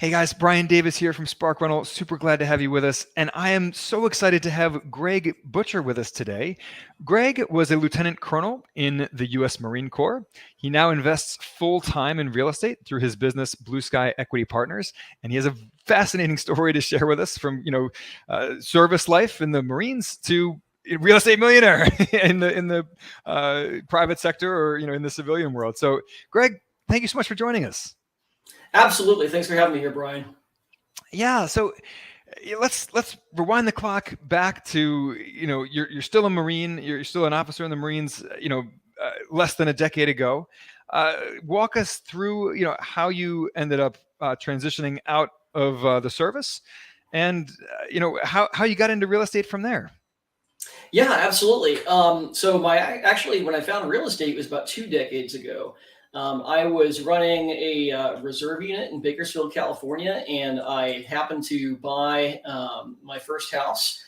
Hey guys, Brian Davis here from Spark Rental. Super glad to have you with us. And I am so excited to have Greg Butcher with us today. Greg was a lieutenant colonel in the U.S. Marine Corps. He now invests full-time in real estate through his business, Blue Sky Equity Partners. And he has a fascinating story to share with us from, service life in the Marines to real estate millionaire in the private sector or, in the civilian world. So Greg, thank you so much for joining us. Absolutely. Thanks for having me here, Brian. Yeah. So let's rewind the clock back to, you're still a Marine, you're still an officer in the Marines, less than a decade ago. Walk us through, how you ended up transitioning out of the service and, how you got into real estate from there. Yeah, absolutely. So when I found real estate, it was about 2 decades ago. I was running a reserve unit in Bakersfield, California, and I happened to buy my first house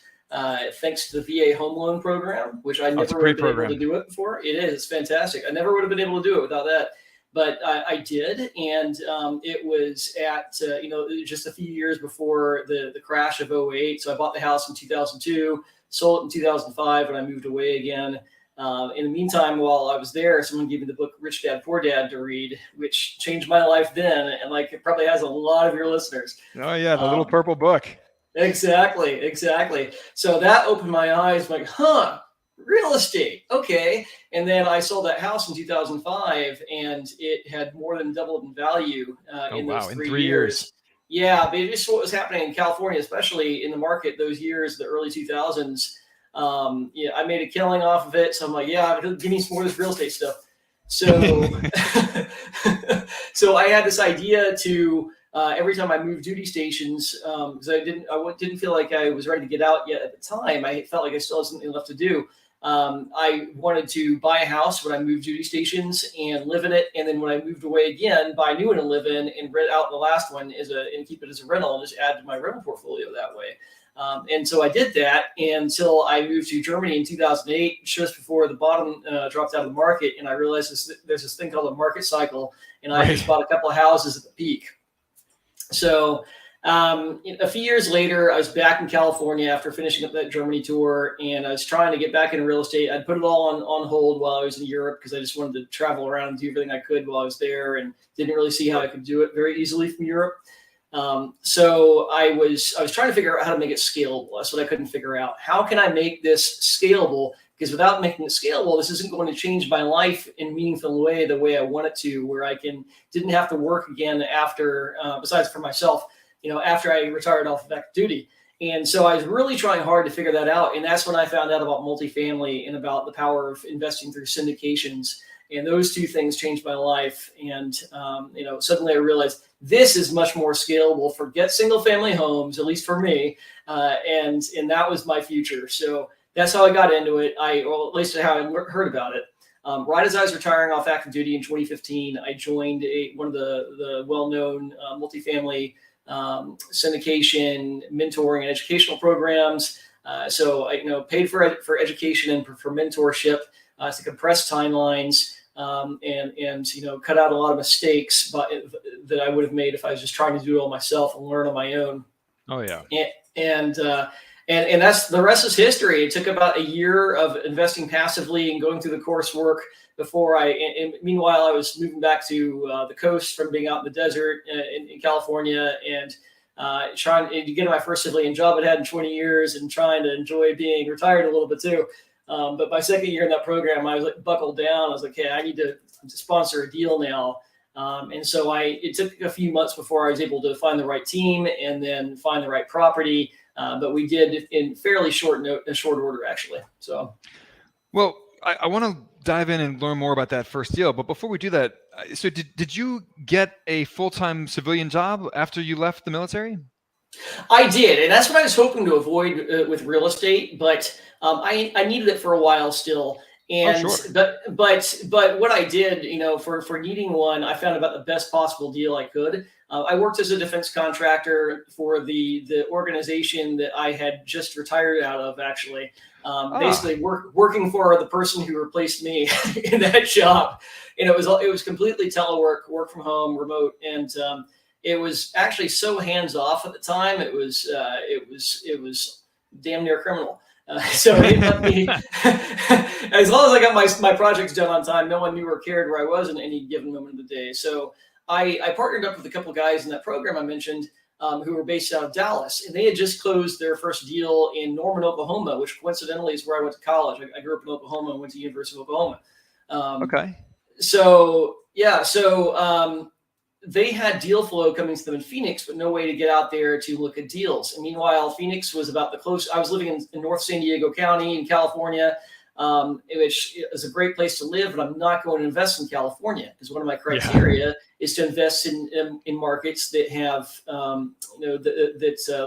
thanks to the VA home loan program, which I never would have been able to do it before. It is. It's fantastic. I never would have been able to do it without that. But I did, and it was at just a few years before the crash of '08. So I bought the house in 2002, sold it in 2005, and I moved away again. In the meantime, while I was there, someone gave me the book Rich Dad Poor Dad to read, which changed my life then, and it probably has a lot of your listeners. Oh yeah, the little purple book. Exactly. So that opened my eyes, like, real estate, okay. And then I sold that house in 2005, and it had more than doubled in value in those 3 years. Yeah, but just what was happening in California, especially in the market those years, the early 2000s. I made a killing off of it. So I'm like, yeah, give me some more of this real estate stuff. So, so I had this idea to, every time I moved duty stations, because I didn't feel like I was ready to get out yet at the time. I felt like I still had something left to do. I wanted to buy a house when I moved duty stations and live in it. And then when I moved away again, buy a new one and live in, and rent out the last one and keep it as a rental and just add to my rental portfolio that way. And so I did that until I moved to Germany in 2008, just before the bottom dropped out of the market. And I realized there's this thing called a market cycle, and I just bought a couple of houses at the peak. So a few years later, I was back in California after finishing up that Germany tour, and I was trying to get back into real estate. I'd put it all on hold while I was in Europe because I just wanted to travel around and do everything I could while I was there, and didn't really see how I could do it very easily from Europe. So I was trying to figure out how to make it scalable. That's what I couldn't figure out. How can I make this scalable? Because without making it scalable, this isn't going to change my life in a meaningful way, the way I want it to, where I didn't have to work again after, besides for myself, after I retired off of active duty. And so I was really trying hard to figure that out. And that's when I found out about multifamily and about the power of investing through syndications. And those two things changed my life. And, suddenly I realized this is much more scalable. Forget single family homes, at least for me. And that was my future. So that's how I got into it. At least how I heard about it. Right as I was retiring off active duty in 2015, I joined one of the well-known multifamily syndication, mentoring, and educational programs. So I paid for education and for mentorship to compress timelines. And cut out a lot of mistakes that I would have made if I was just trying to do it all myself and learn on my own. Oh yeah. And that's the rest is history. It took about a year of investing passively and going through the coursework before meanwhile I was moving back to the coast from being out in the desert in California, and trying to get my first civilian job I'd had in 20 years, and trying to enjoy being retired a little bit too. But my second year in that program, I was buckled down. I was like, hey, I need to sponsor a deal now. And so it took a few months before I was able to find the right team and then find the right property. But we did in fairly short order, actually. So, well, I want to dive in and learn more about that first deal. But before we do that, so did you get a full-time civilian job after you left the military? I did, and that's what I was hoping to avoid with real estate, but I needed it for a while still. And but what I did, for needing one, I found about the best possible deal I could. I worked as a defense contractor for the organization that I had just retired out of, actually. Basically working for the person who replaced me in that job. And it was completely telework, work from home, remote. And it was actually so hands off at the time. It was damn near criminal. So it let me, as long as I got my projects done on time, no one knew or cared where I was in any given moment of the day. So I partnered up with a couple of guys in that program I mentioned, who were based out of Dallas, and they had just closed their first deal in Norman, Oklahoma, which coincidentally is where I went to college. I grew up in Oklahoma and went to the University of Oklahoma. Okay. So yeah, they had deal flow coming to them in Phoenix, but no way to get out there to look at deals. And meanwhile, Phoenix was about the close. I was living in North San Diego County in California, which is a great place to live, but I'm not going to invest in California because one of my criteria is to invest in markets that have,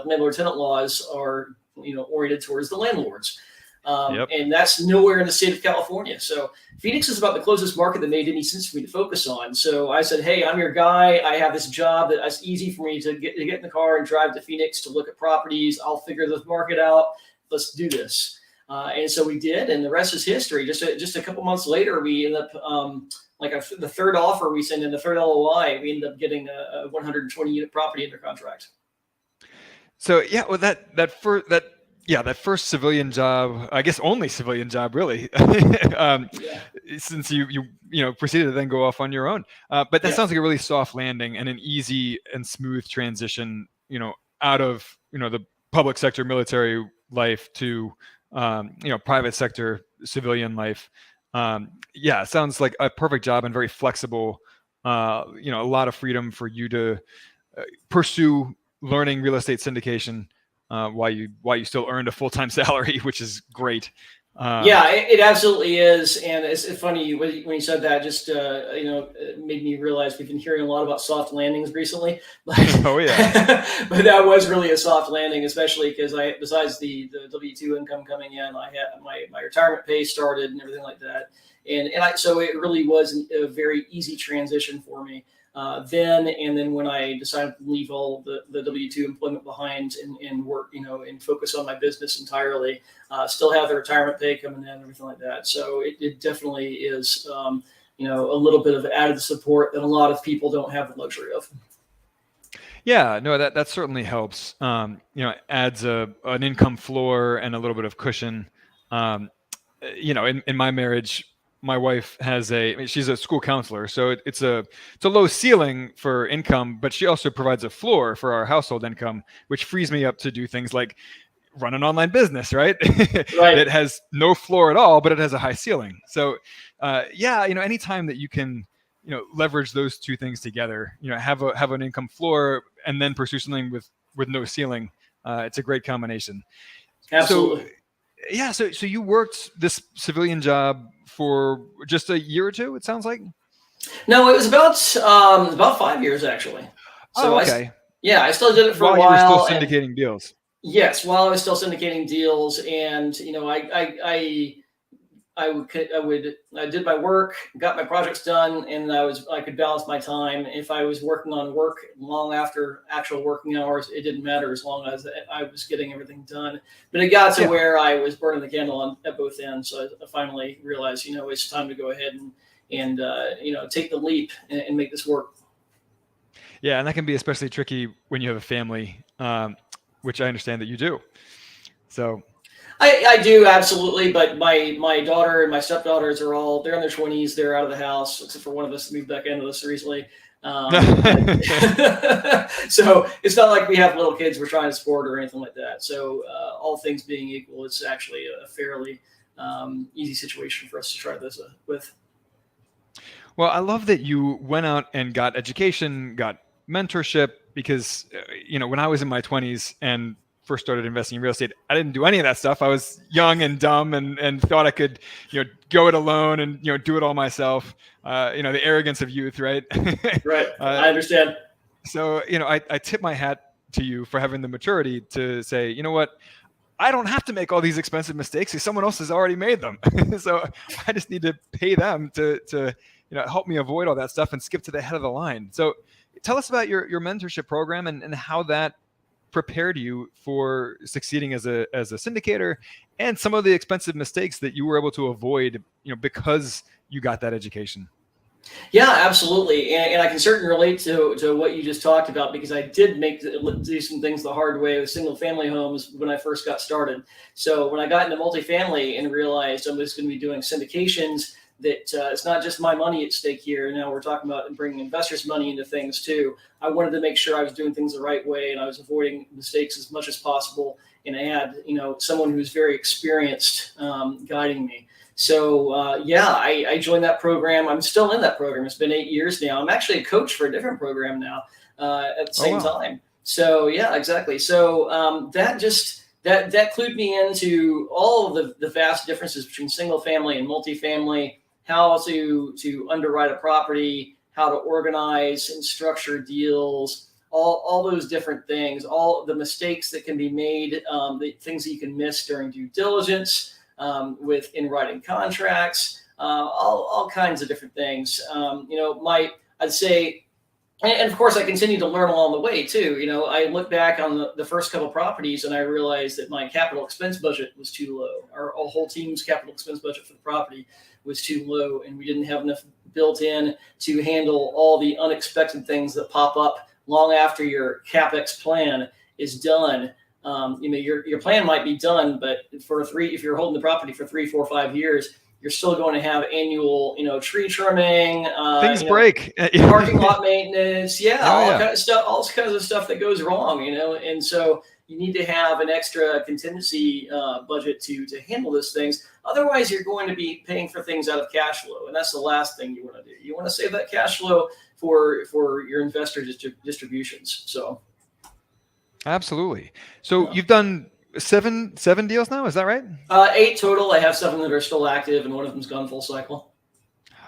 landlord-tenant laws are, oriented towards the landlords. And that's nowhere in the state of California. So Phoenix is about the closest market that made any sense for me to focus on. So I said, hey, I'm your guy. I have this job that it's easy for me to get in the car and drive to Phoenix to look at properties. I'll figure the market out. Let's do this. And so we did, and the rest is history. Just a couple months later, we ended up, the third offer we sent in, the third LOI, we ended up getting a 120 unit property under contract. So yeah, well that first civilian job, I guess only civilian job really, since you proceeded to then go off on your own. But that sounds like a really soft landing and an easy and smooth transition, out of, the public sector military life to, private sector civilian life. It sounds like a perfect job and very flexible, a lot of freedom for you to pursue learning real estate syndication, while you still earned a full-time salary, which is great. It absolutely is. And it's funny when you said that, just, it made me realize we've been hearing a lot about soft landings recently. Oh yeah. But that was really a soft landing, especially because besides the W-2 income coming in, I had my retirement pay started and everything like that. So it really was a very easy transition for me. Then when I decided to leave all the W-2 employment behind and work, and focus on my business entirely, still have the retirement pay coming in and everything like that. So it definitely is, a little bit of added support that a lot of people don't have the luxury of. Yeah, no, that certainly helps. Adds an income floor and a little bit of cushion. In my marriage, my wife she's a school counselor, so it's a low ceiling for income, but she also provides a floor for our household income, which frees me up to do things like run an online business, right? Right. That has no floor at all, but it has a high ceiling. So, anytime that you can, leverage those two things together, have an income floor and then pursue something with no ceiling, it's a great combination. Absolutely. So you worked this civilian job for just a year or two, it sounds like? No, it was about 5 years actually. So okay. I still did it for while a while. You were still syndicating deals. Yes, while I was still syndicating deals, and I did my work, got my projects done, and I could balance my time. If I was working on work long after actual working hours, it didn't matter as long as I was getting everything done. But it got to where I was burning the candle at both ends. So I finally realized, it's time to go ahead and take the leap and make this work. Yeah, and that can be especially tricky when you have a family, which I understand that you do. So. I do, absolutely, but my daughter and my stepdaughters they're in their 20s. They're out of the house, except for one of us moved back into this recently. So it's not like we have little kids we're trying to support or anything like that. So all things being equal, it's actually a fairly easy situation for us to try this with. Well, I love that you went out and got education, got mentorship, because when I was in my 20s and first started investing in real estate, I didn't do any of that stuff. I was young and dumb and thought I could, go it alone and, do it all myself. The arrogance of youth, right? Right. I understand. So, I tip my hat to you for having the maturity to say, you know what, I don't have to make all these expensive mistakes because someone else has already made them. So I just need to pay them to help me avoid all that stuff and skip to the head of the line. So tell us about your mentorship program and how that prepared you for succeeding as a syndicator and some of the expensive mistakes that you were able to avoid, because you got that education. Yeah, absolutely. And I can certainly relate to what you just talked about, because I did do some things the hard way with single family homes when I first got started. So when I got into multifamily and realized I was going to be doing syndications, that it's not just my money at stake here. Now we're talking about bringing investors' money into things too. I wanted to make sure I was doing things the right way and I was avoiding mistakes as much as possible. And I had, someone who's very experienced guiding me. So yeah, I joined that program. I'm still in that program. It's been 8 years now. I'm actually a coach for a different program now at the Oh, same wow. time. So yeah, exactly. So that clued me into all of the vast differences between single family and multifamily, how to underwrite a property, how to organize and structure deals, all those different things, all the mistakes that can be made, the things that you can miss during due diligence, with in writing contracts, all kinds of different things. I'd say, and of course, I continue to learn along the way too. I look back on the first couple of properties and I realized that my capital expense budget was too low. Our whole team's capital expense budget for the property was too low, and we didn't have enough built in to handle all the unexpected things that pop up long after your capex plan is done. Your plan might be done, but if you're holding the property for 3, 4, 5 years, you're still going to have annual, tree trimming, Things break. parking lot maintenance, Oh, all yeah. kind of stuff, all kinds of stuff that goes wrong, and so you need to have an extra contingency budget to handle those things. Otherwise, you're going to be paying for things out of cash flow, and that's the last thing you want to do. You want to save that cash flow for your investor distributions. So. Absolutely. So Yeah. you've done seven deals now, is that right? 8 total. I have 7 that are still active, and one of them's gone full cycle.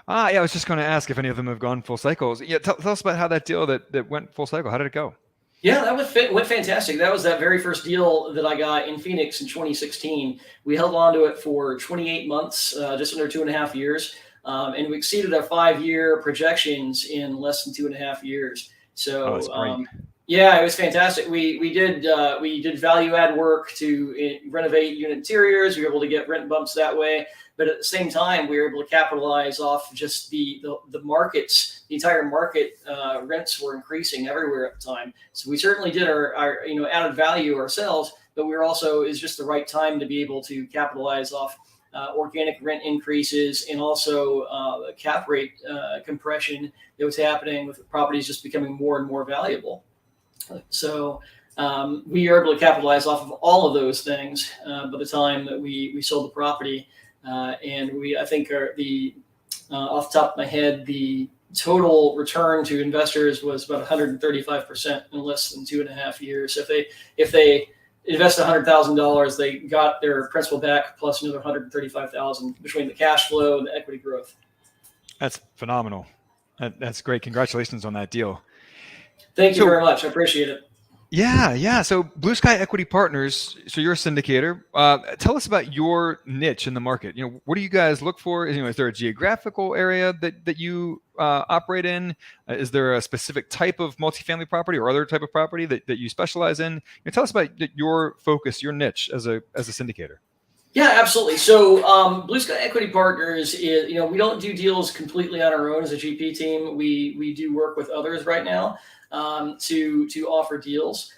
Yeah, I was just going to ask if any of them have gone full cycles. Yeah, tell us about how that deal that went full cycle. How did it go? Yeah, went fantastic. That was that very first deal that I got in Phoenix in 2016. We held on to it for 28 months, just under 2.5 years, and we exceeded our 5-year projections in less than 2.5 years. Oh, that's So great. yeah, it was fantastic. We did value add work to renovate unit interiors. We were able to get rent bumps that way, but at the same time, we were able to capitalize off just the markets. The entire market rents were increasing everywhere at the time. So we certainly did our added value ourselves, but we were also is just the right time to be able to capitalize off organic rent increases, and also cap rate compression that was happening with properties just becoming more and more valuable. So we are able to capitalize off of all of those things by the time that we sold the property. And I think off the top of my head, the total return to investors was about 135% in less than 2.5 years. So if they invest $100,000, they got their principal back plus another $135,000 between the cash flow and the equity growth. That's phenomenal. That's great. Congratulations on that deal. Thank you very much. I appreciate it. Yeah. So Blue Sky Equity Partners. So you're a syndicator. Tell us about your niche in the market. What do you guys look for? Is there a geographical area that you operate in? Is there a specific type of multifamily property or other type of property that you specialize in? Tell us about your focus, your niche as a syndicator. Yeah, absolutely. So Blue Sky Equity Partners is, we don't do deals completely on our own as a GP team. We do work with others right now to offer deals.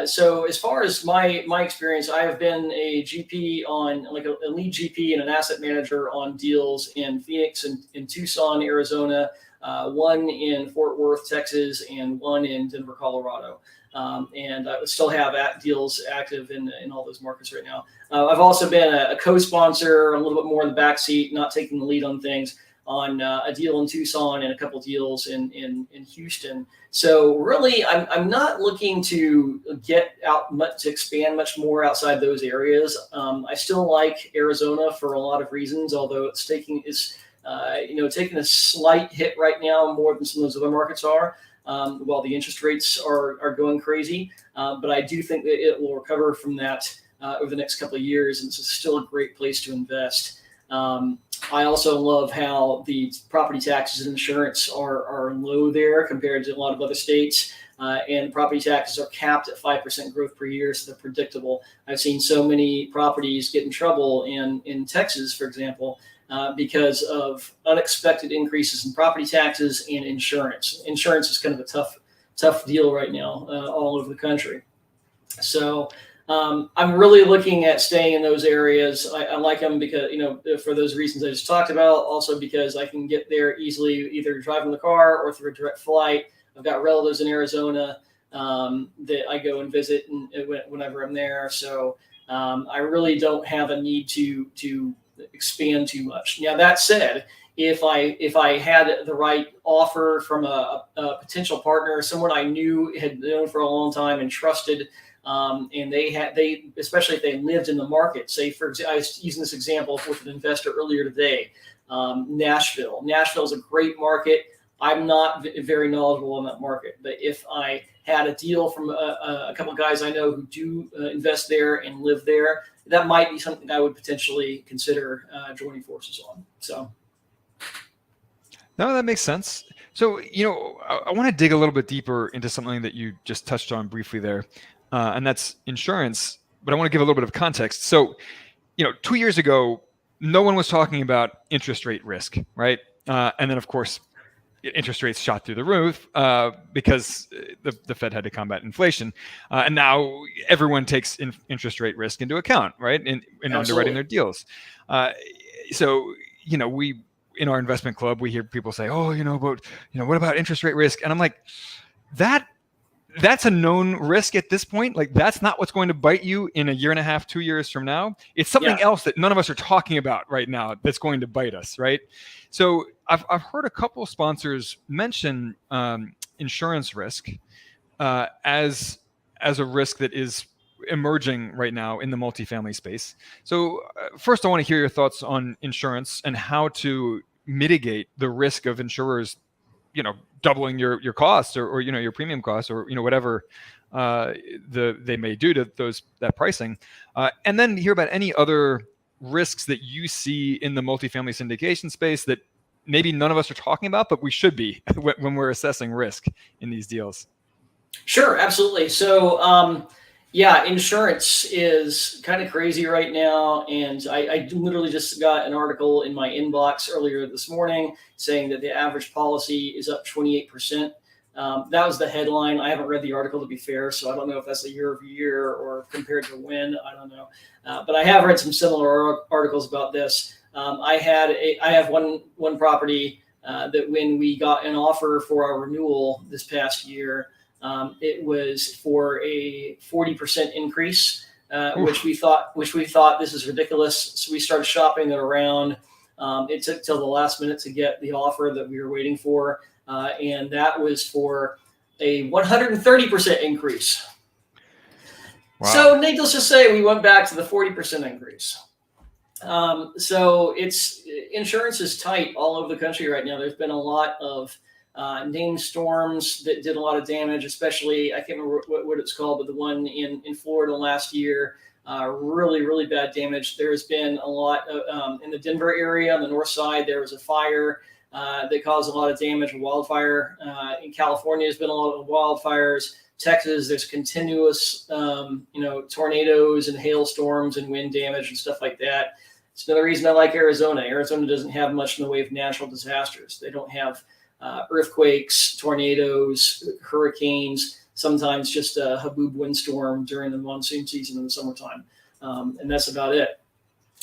So as far as my experience, I have been a GP on like a lead GP and an asset manager on deals in Phoenix and in Tucson, Arizona, one in Fort Worth, Texas, and one in Denver, Colorado. And I still have deals active in all those markets right now. I've also been a co-sponsor, a little bit more in the backseat, not taking the lead on things, on a deal in Tucson and a couple of deals in Houston. So really, I'm not looking to get out much, to expand much more outside those areas. I still like Arizona for a lot of reasons, although it's taking a slight hit right now, more than some of those other markets are. While the interest rates are going crazy, but I do think that it will recover from that over the next couple of years, and it's still a great place to invest. I also love how the property taxes and insurance are low there compared to a lot of other states, and property taxes are capped at 5% growth per year, so they're predictable. I've seen so many properties get in trouble in Texas, for example, because of unexpected increases in property taxes and insurance. Insurance is kind of a tough deal right now all over the country. So I'm really looking at staying in those areas. I like them because, for those reasons I just talked about, also because I can get there easily, either driving the car or through a direct flight. I've got relatives in Arizona that I go and visit whenever I'm there. So I really don't have a need to expand too much. Now, that said, if I had the right offer from a potential partner, someone I knew, had known for a long time and trusted, and they especially if they lived in the market, say, for example, I was using this example with an investor earlier today, Nashville. Nashville is a great market. I'm not very knowledgeable in that market, but if I had a deal from a couple of guys I know who do invest there and live there, that might be something I would potentially consider joining forces on. So. No, that makes sense. So, I want to dig a little bit deeper into something that you just touched on briefly there, and that's insurance. But I want to give a little bit of context. So, 2 years ago, no one was talking about interest rate risk, right? And then, of course, interest rates shot through the roof because the Fed had to combat inflation. And now everyone takes interest rate risk into account, right? In underwriting their deals. So, we, in our investment club, we hear people say, "Oh, but what about interest rate risk?" And I'm like, that's a known risk at this point. Like, that's not what's going to bite you in a year and a half, 2 years from now. It's something else that none of us are talking about right now that's going to bite us, right? So I've heard a couple sponsors mention insurance risk as a risk that is emerging right now in the multifamily space. So first, I want to hear your thoughts on insurance and how to mitigate the risk of insurers, doubling your costs or your premium costs or whatever they may do to that pricing, and then hear about any other risks that you see in the multifamily syndication space that maybe none of us are talking about, but we should be when we're assessing risk in these deals. Sure, absolutely. So, insurance is kind of crazy right now. And I literally just got an article in my inbox earlier this morning saying that the average policy is up 28%. That was the headline. I haven't read the article, to be fair, so I don't know if that's a year over year or compared to when. I don't know. But I have read some similar articles about this. I have one property that when we got an offer for our renewal this past year, it was for a 40% increase, which we thought this is ridiculous. So we started shopping it around. It took till the last minute to get the offer that we were waiting for, and that was for a 130% increase. Wow. So needless to say, we went back to the 40% increase. So insurance is tight all over the country right now. There's been a lot of named storms that did a lot of damage, especially, I can't remember what it's called, but the one in Florida last year, really, really bad damage. There's been a lot in the Denver area on the north side. There was a fire that caused a lot of damage, a wildfire. In California, there's been a lot of wildfires. Texas, there's continuous, tornadoes and hailstorms and wind damage and stuff like that. It's another reason I like Arizona. Arizona doesn't have much in the way of natural disasters. They don't have earthquakes, tornadoes, hurricanes, sometimes just a haboob windstorm during the monsoon season in the summertime. And that's about it,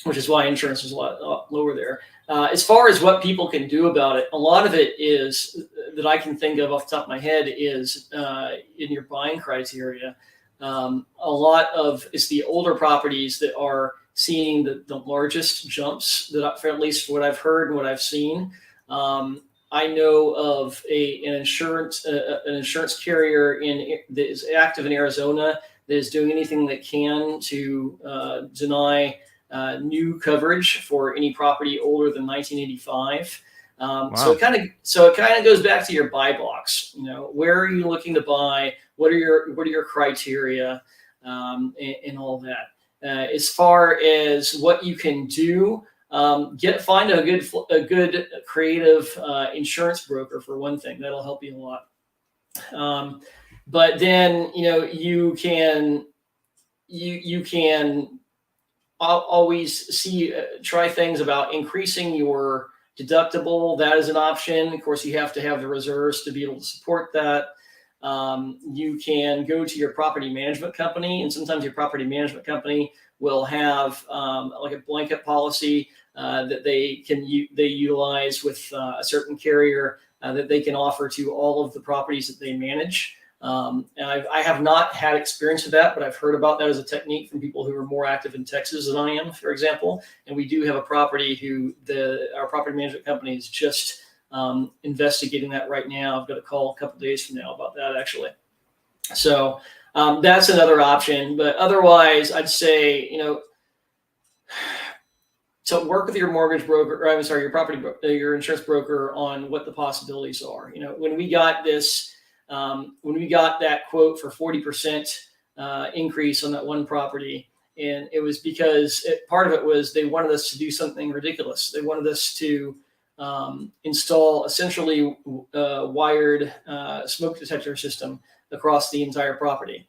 which is why insurance is a lot lower there. As far as what people can do about it, a lot of it is that I can think of off the top of my head is in your buying criteria. A lot of it's the older properties that are seeing the largest jumps that, at least what I've heard and what I've seen. I know of an insurance carrier that is active in Arizona that is doing anything that can to deny new coverage for any property older than 1985. Wow. So it kind of goes back to your buy box. Where are you looking to buy? What are your criteria, and all that. As far as what you can do. Find a good creative insurance broker for one thing. That'll help you a lot. But then you can I'll always try things about increasing your deductible. That is an option. Of course, you have to have the reserves to be able to support that. You can go to your property management company, and sometimes your property management company will have like a blanket policy that they utilize with a certain carrier that they can offer to all of the properties that they manage. And I have not had experience with that, but I've heard about that as a technique from people who are more active in Texas than I am, for example. And we do have a property our property management company is just investigating that right now. I've got a call a couple of days from now about that, actually. So that's another option. But otherwise, I'd say, to work with your mortgage broker, or I'm sorry, your insurance broker on what the possibilities are. When we got that quote for 40% increase on that one property, and it was because part of it was they wanted us to do something ridiculous. They wanted us to install a centrally wired smoke detector system across the entire property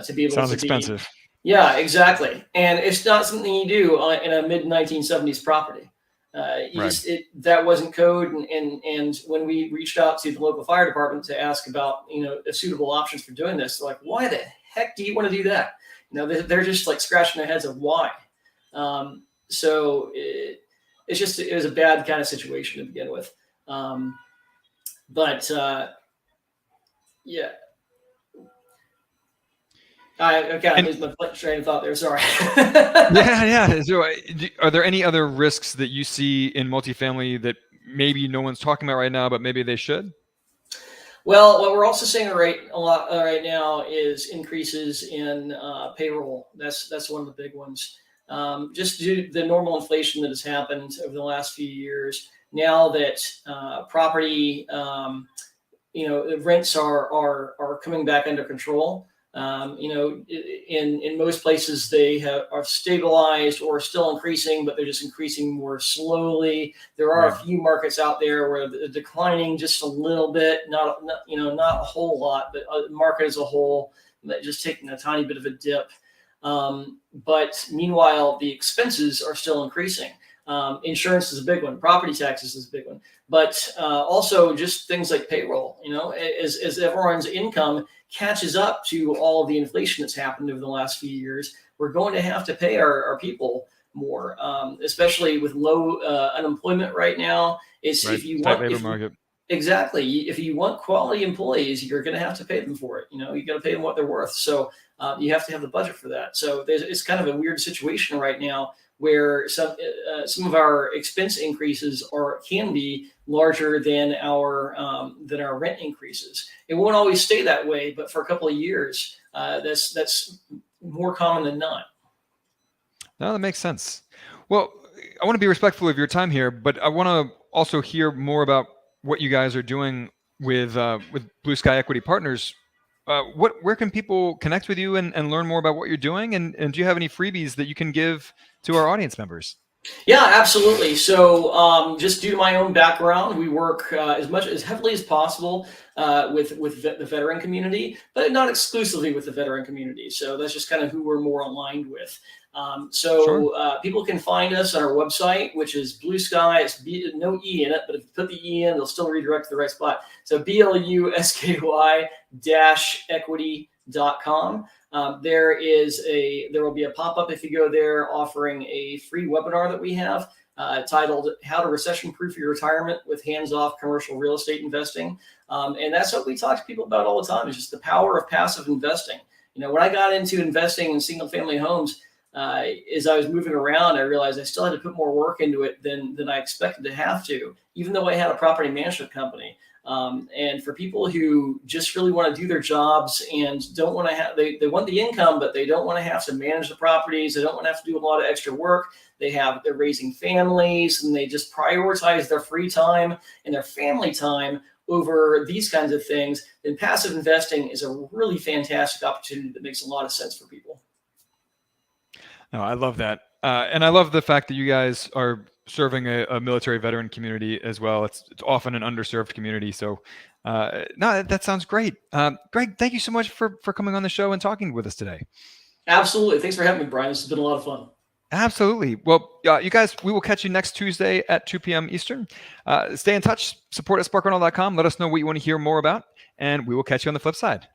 to be able Sounds to expensive. Yeah, exactly. And it's not something you do in a mid 1970s property. That wasn't code. And when we reached out to the local fire department to ask about, suitable options for doing this, they're like, why the heck do you want to do that? They're just like scratching their heads of why. So it was a bad kind of situation to begin with. Yeah. I kind of lose my train of thought there. Sorry. Yeah. So, are there any other risks that you see in multifamily that maybe no one's talking about right now, but maybe they should? Well, what we're also seeing a lot right now is increases in payroll. That's one of the big ones. Just due to the normal inflation that has happened over the last few years. Now that property, rents are coming back under control. In most places they are stabilized or still increasing, but they're just increasing more slowly. There are a few markets out there where they're declining just a little bit, not a whole lot, but the market as a whole just taking a tiny bit of a dip. But meanwhile, the expenses are still increasing. Insurance is a big one. Property taxes is a big one, but also just things like payroll. As everyone's income catches up to all of the inflation that's happened over the last few years, we're going to have to pay our people more, especially with low unemployment right now. If you want labor market. Exactly. If you want quality employees, you're going to have to pay them for it. You got to pay them what they're worth. So you have to have the budget for that. So it's kind of a weird situation right now where some of our expense increases can be larger than our rent increases. It won't always stay that way, but for a couple of years, that's more common than not. No, that makes sense. Well, I want to be respectful of your time here, but I want to also hear more about what you guys are doing with Blue Sky Equity Partners. Where can people connect with you and learn more about what you're doing? And do you have any freebies that you can give to our audience members? Yeah, absolutely. So just due to my own background, we work as heavily as possible with the veteran community, but not exclusively with the veteran community. So that's just kind of who we're more aligned with. Sure. People can find us on our website, which is Blue Sky. It's no E in it, but if you put the E in, they'll still redirect to the right spot. So BLUSKY-equity.com. There will be a pop-up if you go there offering a free webinar that we have titled How to Recession-Proof Your Retirement with Hands-Off Commercial Real Estate Investing. And that's what we talk to people about all the time, is just the power of passive investing. When I got into investing in single-family homes, as I was moving around, I realized I still had to put more work into it than I expected to have to, even though I had a property management company. And for people who just really want to do their jobs and don't want to have, they want the income, but they don't want to have to manage the properties. They don't want to have to do a lot of extra work. They're raising families, and they just prioritize their free time and their family time over these kinds of things. Then passive investing is a really fantastic opportunity that makes a lot of sense for people. No, I love that. And I love the fact that you guys are serving a military veteran community as well. It's often an underserved community. So no, that sounds great. Greg, thank you so much for coming on the show and talking with us today. Absolutely. Thanks for having me, Brian. This has been a lot of fun. Absolutely. Well, you guys, we will catch you next Tuesday at 2 p.m. Eastern. Stay in touch. Support at sparkrental.com. Let us know what you want to hear more about, and we will catch you on the flip side.